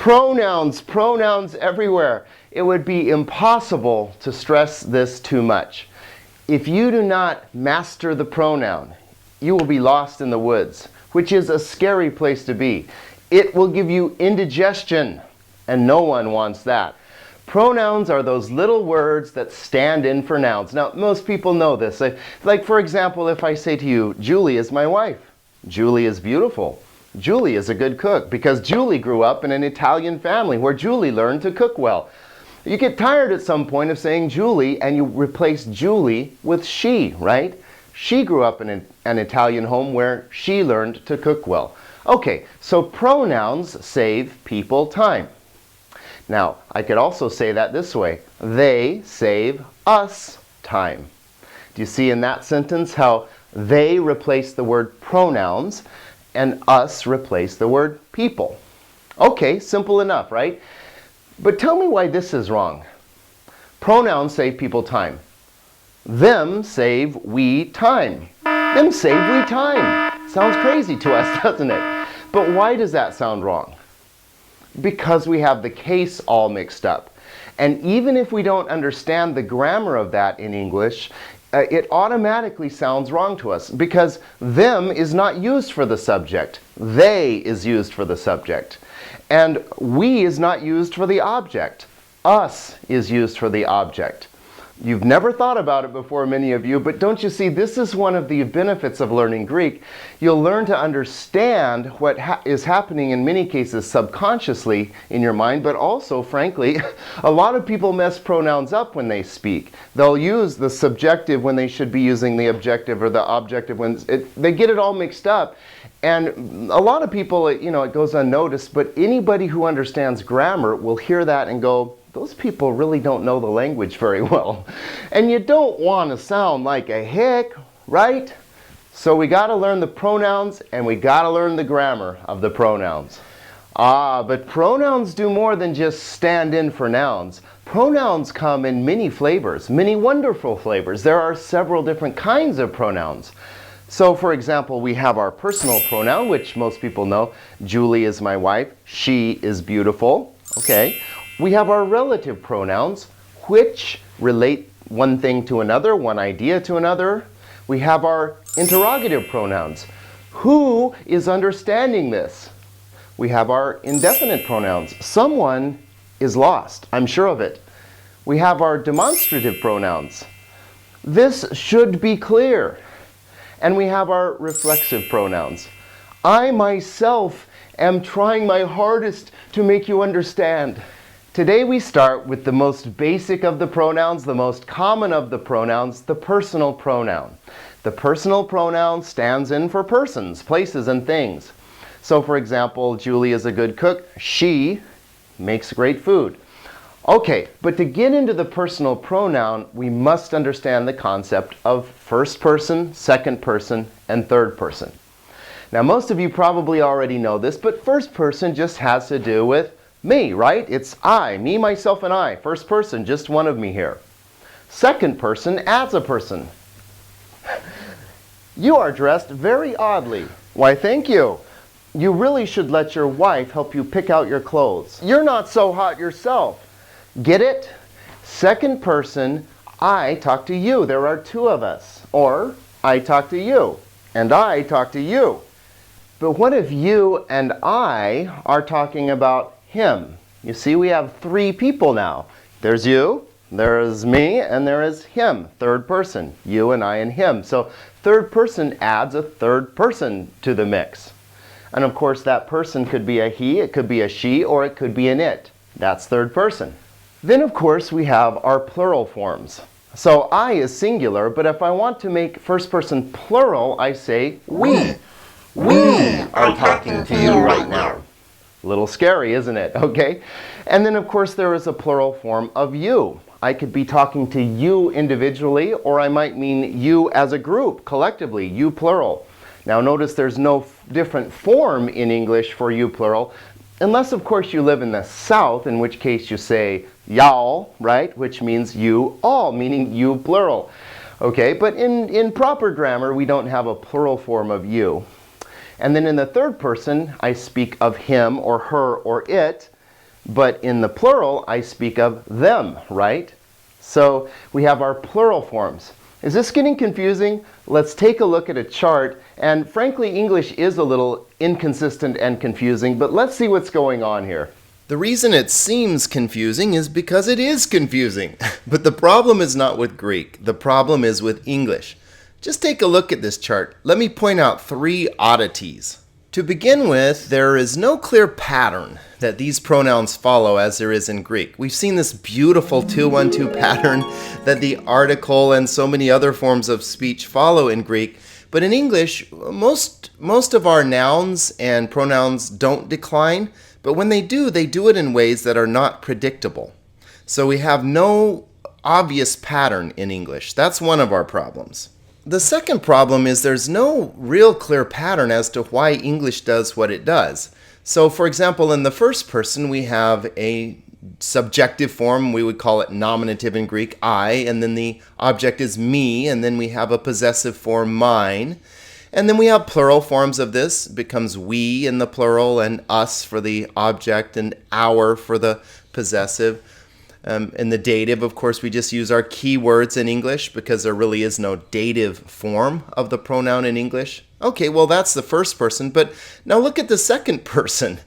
Pronouns, pronouns everywhere. It would be impossible to stress this too much. If you do not master the pronoun, you will be lost in the woods, which is a scary place to be. It will give you indigestion, and no one wants that. Pronouns are those little words that stand in for nouns. Now, most people know this. Like, for example, if I say to you, Julie is my wife. Julie is beautiful. Julie is a good cook, because Julie grew up in an Italian family where Julie learned to cook well. You get tired at some point of saying Julie, and you replace Julie with she, right? She grew up in an Italian home where she learned to cook well. Okay, so pronouns save people time. Now, I could also say that this way. They save us time. Do you see in that sentence how they replace the word pronouns and us replace the word people? Okay, simple enough, right? But tell me why this is wrong. Pronouns save people time. Them save we time. Them save we time. Sounds crazy to us, doesn't it? But why does that sound wrong? Because we have the case all mixed up. And even if we don't understand the grammar of that in English, it automatically sounds wrong to us, because them is not used for the subject. They is used for the subject. And we is not used for the object. Us is used for the object. You've never thought about it before, many of you, but don't you see, this is one of the benefits of learning Greek. You'll learn to understand what is happening in many cases subconsciously in your mind, but also, frankly, a lot of people mess pronouns up when they speak. They'll use the subjective when they should be using the objective, or the objective when they get it all mixed up. And a lot of people, it goes unnoticed, but anybody who understands grammar will hear that and go, those people really don't know the language very well. And you don't want to sound like a hick, right? So we got to learn the pronouns, and we got to learn the grammar of the pronouns. But pronouns do more than just stand in for nouns. Pronouns come in many flavors, many wonderful flavors. There are several different kinds of pronouns. So, for example, we have our personal pronoun, which most people know. Julie is my wife. She is beautiful. Okay. We have our relative pronouns, which relate one thing to another, one idea to another. We have our interrogative pronouns. Who is understanding this? We have our indefinite pronouns. Someone is lost. I'm sure of it. We have our demonstrative pronouns. This should be clear. And we have our reflexive pronouns. I myself am trying my hardest to make you understand. Today we start with the most basic of the pronouns, the most common of the pronouns, the personal pronoun. The personal pronoun stands in for persons, places, and things. So, for example, Julie is a good cook. She makes great food. Okay, but to get into the personal pronoun, we must understand the concept of first person, second person, and third person. Now, most of you probably already know this, but first person just has to do with me, right? It's I, me, myself, and I. First person, just one of me here. Second person adds a person. You are dressed very oddly. Why, thank you. You really should let your wife help you pick out your clothes. You're not so hot yourself. Get it? Second person, I talk to you. There are two of us. Or, I talk to you, and I talk to you. But what if you and I are talking about him? You see, we have three people now. There's you, there is me, and there is him. Third person, you and I and him. So third person adds a third person to the mix. And of course that person could be a he, it could be a she, or it could be an it. That's third person. Then of course we have our plural forms. So I is singular, but if I want to make first person plural, I say we. We are talking to you right now. A little scary, isn't it? Okay. And then of course there is a plural form of you. I could be talking to you individually, or I might mean you as a group, collectively, you plural. Now notice there's no different form in English for you plural, unless of course you live in the South, in which case you say y'all, right? Which means you all, meaning you plural. Okay, but in proper grammar we don't have a plural form of you. And then in the third person, I speak of him or her or it. But in the plural, I speak of them, right? So we have our plural forms. Is this getting confusing? Let's take a look at a chart. And frankly, English is a little inconsistent and confusing, but let's see what's going on here. The reason it seems confusing is because it is confusing. But the problem is not with Greek. The problem is with English. Just take a look at this chart. Let me point out 3 oddities. To begin with, there is no clear pattern that these pronouns follow as there is in Greek. We've seen this beautiful 2-1-2 pattern that the article and so many other forms of speech follow in Greek. But in English, most of our nouns and pronouns don't decline. But when they do it in ways that are not predictable. So we have no obvious pattern in English. That's one of our problems. The second problem is there's no real clear pattern as to why English does what it does. So for example, in the first person, we have a subjective form. We would call it nominative in Greek, I, and then the object is me, and then we have a possessive form, mine. And then we have plural forms of this. It becomes we in the plural and us for the object and our for the possessive. In the dative, of course, we just use our keywords in English because there really is no dative form of the pronoun in English. Okay, well, that's the first person. But now look at the second person.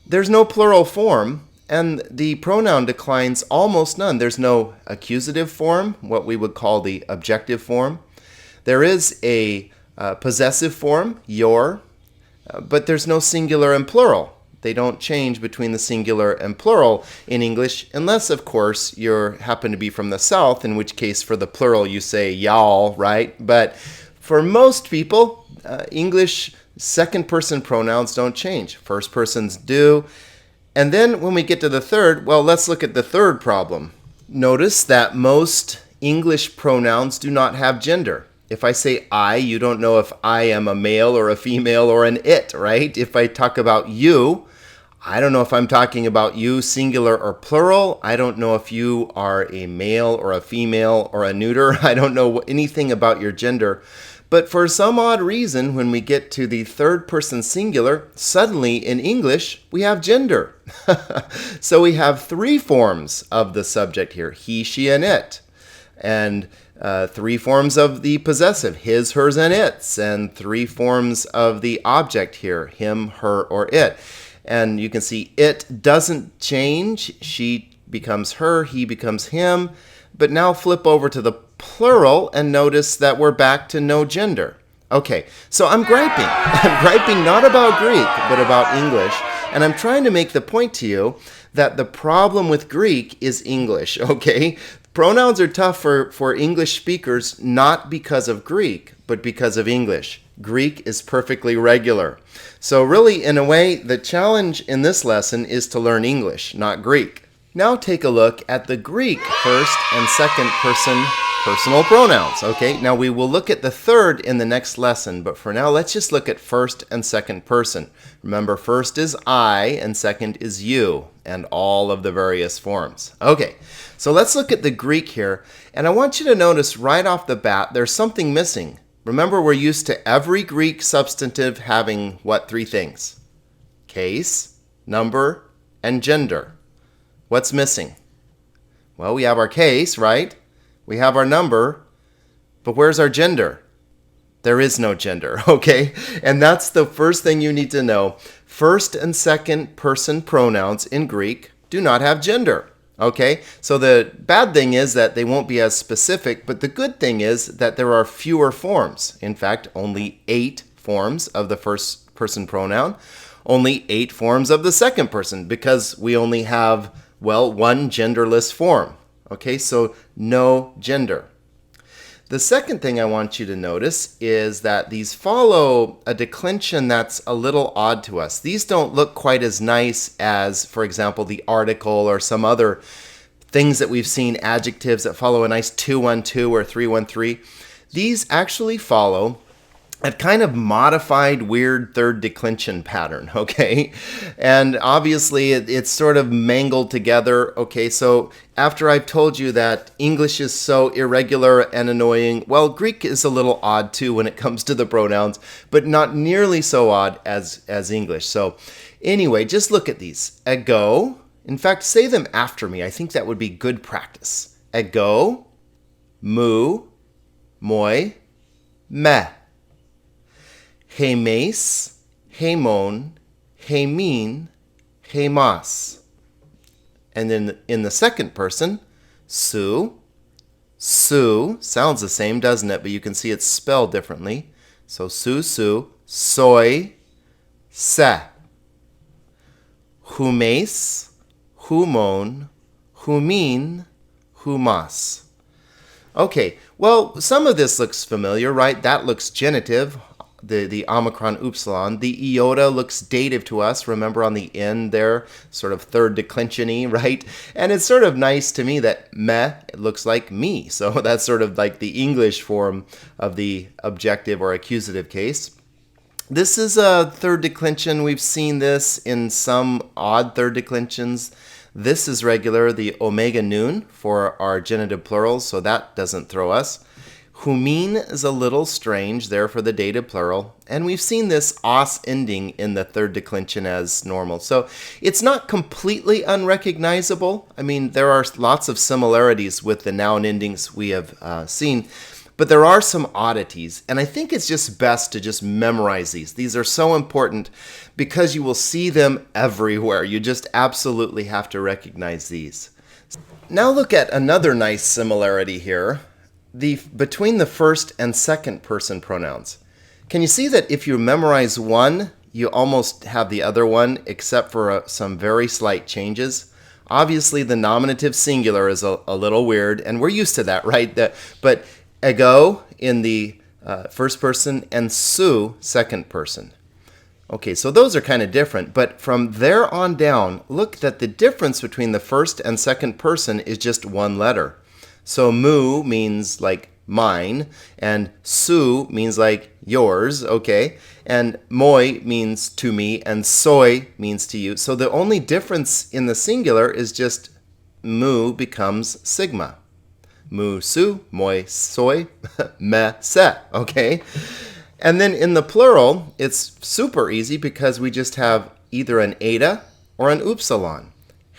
There's no plural form, and the pronoun declines almost none. There's no accusative form, what we would call the objective form. There is a possessive form, your, but there's no singular and plural. They don't change between the singular and plural in English, unless, of course, you happen to be from the South, in which case for the plural you say y'all, right? But for most people, English second-person pronouns don't change. First persons do. And then when we get to the third, well, let's look at the third problem. Notice that most English pronouns do not have gender. If I say I, you don't know if I am a male or a female or an it, right? If I talk about you, I don't know if I'm talking about you singular or plural. I don't know if you are a male or a female or a neuter. I don't know anything about your gender. But for some odd reason, when we get to the third person singular, suddenly in English, we have gender. So we have 3 forms of the subject here, he, she, and it. And 3 forms of the possessive, his, hers, and its, and 3 forms of the object here, him, her, or it. And you can see it doesn't change. She becomes her, he becomes him. But now flip over to the plural and notice that we're back to no gender. Okay, so I'm griping. I'm griping not about Greek, but about English. And I'm trying to make the point to you that the problem with Greek is English, okay? Pronouns are tough for English speakers, not because of Greek, but because of English. Greek is perfectly regular. So really, in a way, the challenge in this lesson is to learn English, not Greek. Now take a look at the Greek first and second person personal pronouns. Okay, now we will look at the third in the next lesson, but for now, let's just look at first and second person. Remember, first is I and second is you, and all of the various forms. Okay, so let's look at the Greek here, and I want you to notice right off the bat, there's something missing. Remember, we're used to every Greek substantive having what 3 things? Case, number, and gender. What's missing? Well, we have our case, right? We have our number, but where's our gender? There is no gender, okay? And that's the first thing you need to know. First and second person pronouns in Greek do not have gender. Okay, so the bad thing is that they won't be as specific, but the good thing is that there are fewer forms. In fact, only 8 forms of the first person pronoun, only 8 forms of the second person, because we only have, well, 1 genderless form. Okay, so no gender. The second thing I want you to notice is that these follow a declension that's a little odd to us. These don't look quite as nice as, for example, the article or some other things that we've seen, adjectives that follow a nice 2-1-2 or 3-1-3. These actually follow a kind of modified, weird third declension pattern, okay? And obviously, it's sort of mangled together, okay? So after I've told you that English is so irregular and annoying, well, Greek is a little odd too when it comes to the pronouns, but not nearly so odd as English. So anyway, just look at these. Ego In fact, say them after me. I think that would be good practice. Ego, mu, moi, me. Hemes, hemon, hemin, hemas. And then in the second person, su, su, sounds the same, doesn't it? But you can see it's spelled differently. So su, su, soy, se. Humes, humon, humin, humas. Okay, well, some of this looks familiar, right? That looks genitive, the omicron upsilon. The iota looks dative to us. Remember on the end there, sort of third declension-y, right? And it's sort of nice to me that me, it looks like me. So that's sort of like the English form of the objective or accusative case. This is a third declension. We've seen this in some odd third declensions. This is regular, the omega noon for our genitive plurals, so that doesn't throw us. Humin is a little strange there for the dative plural. And we've seen this os ending in the third declension as normal. So it's not completely unrecognizable. I mean, there are lots of similarities with the noun endings we have seen. But there are some oddities, and I think it's just best to just memorize these. These are so important because you will see them everywhere. You just absolutely have to recognize these. Now look at another nice similarity here between the first and second person pronouns. Can you see that if you memorize one, you almost have the other one, except for some very slight changes? Obviously, the nominative singular is a little weird, and we're used to that, right? But ego in the first person and su second person. Okay, so those are kind of different, but from there on down, look that the difference between the first and second person is just one letter. So mu means like mine, and su means like yours, okay? And moi means to me, and soy means to you. So the only difference in the singular is just mu becomes sigma. Mu su, moi soy, me se, okay? And then in the plural, it's super easy because we just have either an eta or an upsilon.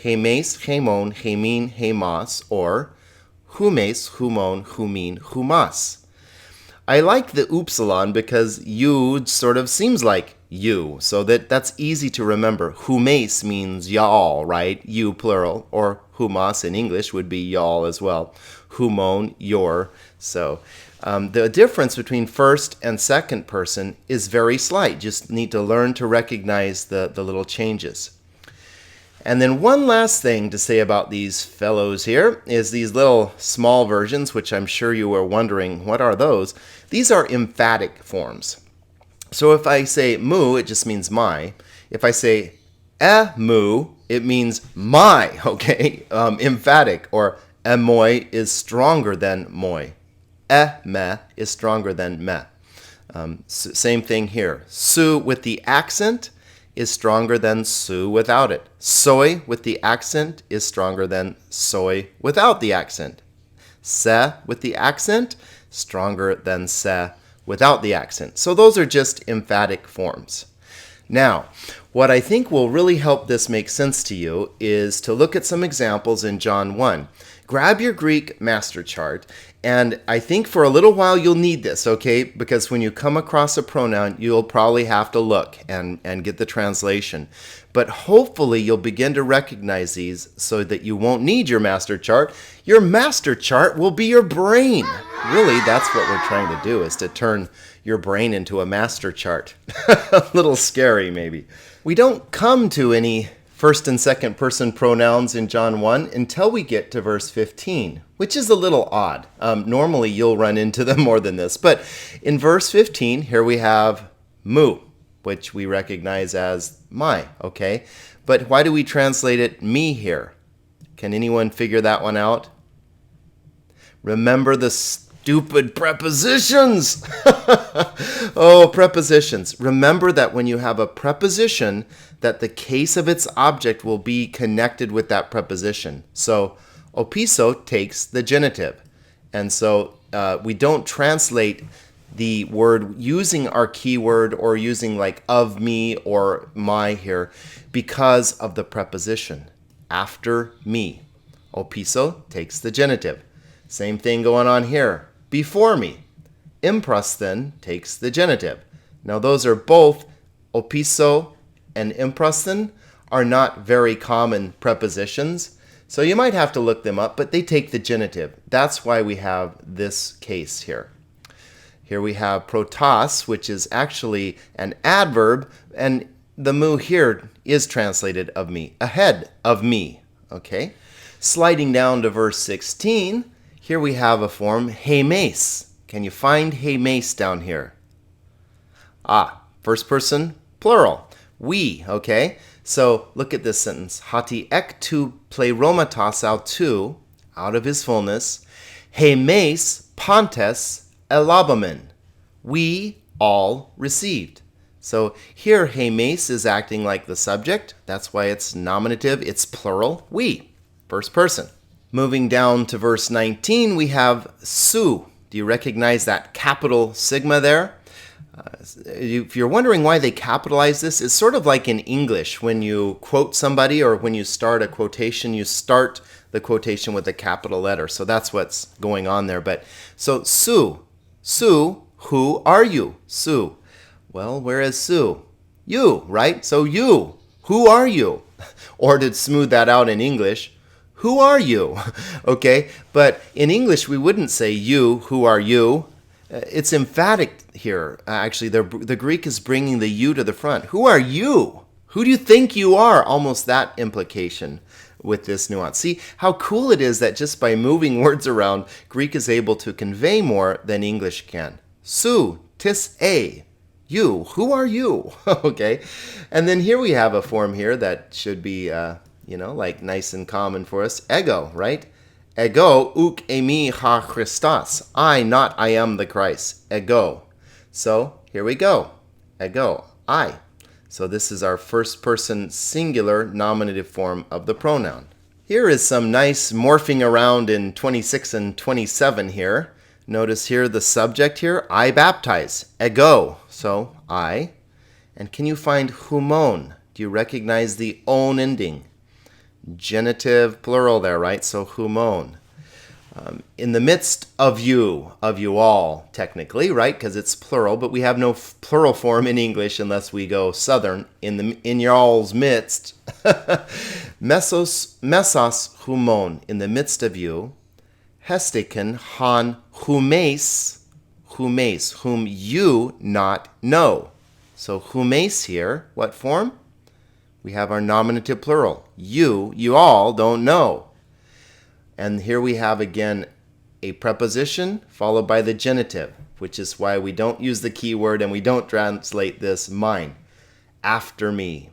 Hemes, hemon, hemin, hemas, or humes, humon, humin, humas. I like the upsilon because you sort of seems like you, so that's easy to remember. Humes means y'all, right? You plural, or humas in English would be y'all as well. Humon, your. So the difference between first and second person is very slight. Just need to learn to recognize the little changes. And then one last thing to say about these fellows here is these little small versions, which I'm sure you were wondering, what are those? These are emphatic forms. So if I say mu, it just means my. If I say mu, it means my, okay? Emphatic, or moi is stronger than moi. Me is stronger than me. Same thing here. Su with the accent is stronger than su without it. Soy with the accent is stronger than soy without the accent. Se with the accent, stronger than se without the accent. So those are just emphatic forms. Now, what I think will really help this make sense to you is to look at some examples in John 1. Grab your Greek master chart, and I think for a little while you'll need this, okay? Because when you come across a pronoun, you'll probably have to look and get the translation. But hopefully you'll begin to recognize these so that you won't need your master chart. Your master chart will be your brain. Really, that's what we're trying to do, is to turn your brain into a master chart. A little scary, maybe. We don't come to any first and second person pronouns in John 1 until we get to verse 15, which is a little odd. Normally you'll run into them more than this. But in verse 15, here we have mu, which we recognize as my, okay? But why do we translate it me here? Can anyone figure that one out? Remember the stupid prepositions. Oh, prepositions. Remember that when you have a preposition, that the case of its object will be connected with that preposition. So opiso takes the genitive. And so we don't translate the word using our keyword or using like of me or my here because of the preposition. after me. Opiso takes the genitive. Same thing going on here. Before me. Imprasthon takes the genitive. Now those are both, opiso and imprasthon are not very common prepositions. So you might have to look them up, but they take the genitive. That's why we have this case here. Here we have protas, which is actually an adverb, and the mu here is translated of me, ahead of me. Okay? Sliding down to verse 16, here we have a form, hemes. Can you find hemes down here? First person, plural. We, okay? So look at this sentence. Hati ek tu pleiromatos autou, out of his fullness, hemes pantes elabamen. We all received. So here hemes is acting like the subject. That's why it's nominative. It's plural. We, first person. Moving down to verse 19, we have su. Do you recognize that capital sigma there? If you're wondering why they capitalize this, it's sort of like in English. When you quote somebody or when you start a quotation, you start the quotation with a capital letter. So that's what's going on there. But so su, who are you? Su. Well, where is Su? You, right? So you, who are you? Or to smooth that out in English, who are you? Okay, but in English we wouldn't say you, who are you? It's emphatic here. Actually, the Greek is bringing the you to the front. Who are you? Who do you think you are? Almost that implication with this nuance. See how cool it is that just by moving words around, Greek is able to convey more than English can. Su, tis a. You, who are you? Okay, and then here we have a form here that should be, like nice and common for us. Ego, right? Ego uk emi ha Christos. I, not I am the Christ. Ego. So here we go. Ego, I. So this is our first person singular nominative form of the pronoun. Here is some nice morphing around in 26 and 27 here. Notice here the subject here, I baptize. Ego. So I. And can you find humon? Do you recognize the on ending? Genitive plural there, right? So humon. In the midst of you all, technically, right? Because it's plural, but we have no plural form in English unless we go southern. In y'all's midst. Mesos humon, in the midst of you. Hestiken han humes, whom you not know. So humes here, what form? We have our nominative plural. You all don't know. And here we have again a preposition followed by the genitive, which is why we don't use the keyword and we don't translate this mine. After me.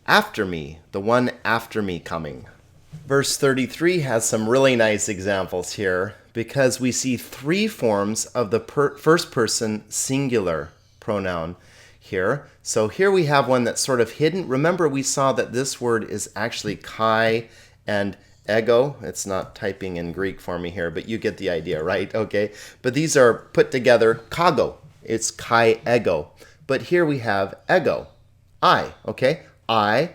After me, the one after me coming. Verse 33 has some really nice examples here because we see three forms of the first person singular pronoun here. So here we have one that's sort of hidden. Remember, we saw that this word is actually kai and ego. It's not typing in Greek for me here, but you get the idea, right? Okay. But these are put together, kago. It's kai ego. But here we have ego. I, okay? I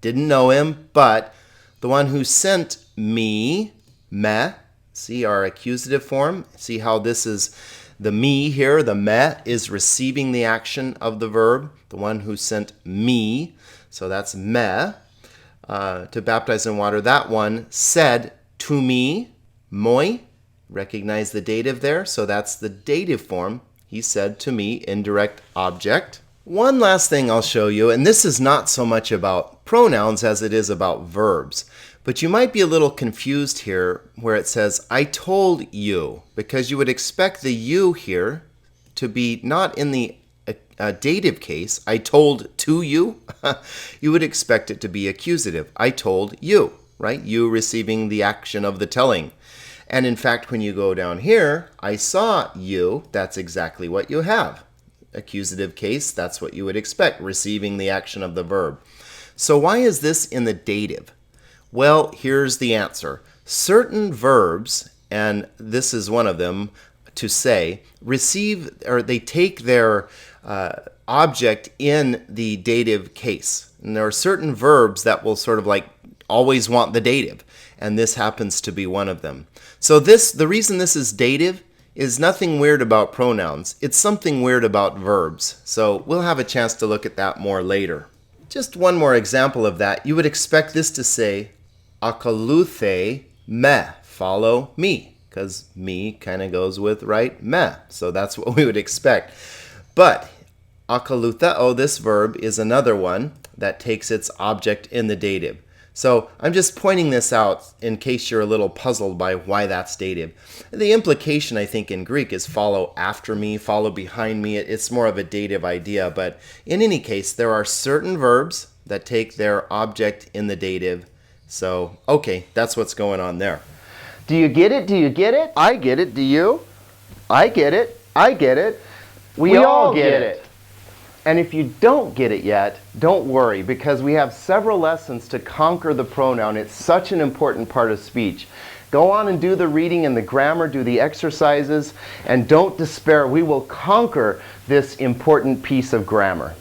didn't know him, but the one who sent me, me, see our accusative form? See how this is the me here, the me is receiving the action of the verb. The one who sent me, so that's me, to baptize in water. That one said to me, moi, recognize the dative there, so that's the dative form. He said to me, indirect object. One last thing I'll show you, and this is not so much about pronouns as it is about verbs. But you might be a little confused here where it says, I told you, because you would expect the you here to be not in the dative case, I told to you. You would expect it to be accusative. I told you, right? You receiving the action of the telling. And in fact, when you go down here, I saw you, that's exactly what you have. Accusative case, that's what you would expect, receiving the action of the verb. So why is this in the dative? Well, here's the answer. Certain verbs, and this is one of them, to say, receive, or they take their object in the dative case. And there are certain verbs that will sort of like always want the dative, and this happens to be one of them. So the reason this is dative is nothing weird about pronouns. It's something weird about verbs. So we'll have a chance to look at that more later. Just one more example of that. You would expect this to say, Akaluthe me, follow me, because me kind of goes with, right, me. So that's what we would expect. But akalutheo, this verb, is another one that takes its object in the dative. So I'm just pointing this out in case you're a little puzzled by why that's dative. The implication, I think, in Greek is follow after me, follow behind me. It's more of a dative idea. But in any case, there are certain verbs that take their object in the dative. So, okay, that's what's going on there. Do you get it? Do you get it? I get it. Do you? I get it. I get it. We all get it. And if you don't get it yet, don't worry, because we have several lessons to conquer the pronoun. It's such an important part of speech. Go on and do the reading and the grammar, do the exercises, and don't despair. We will conquer this important piece of grammar.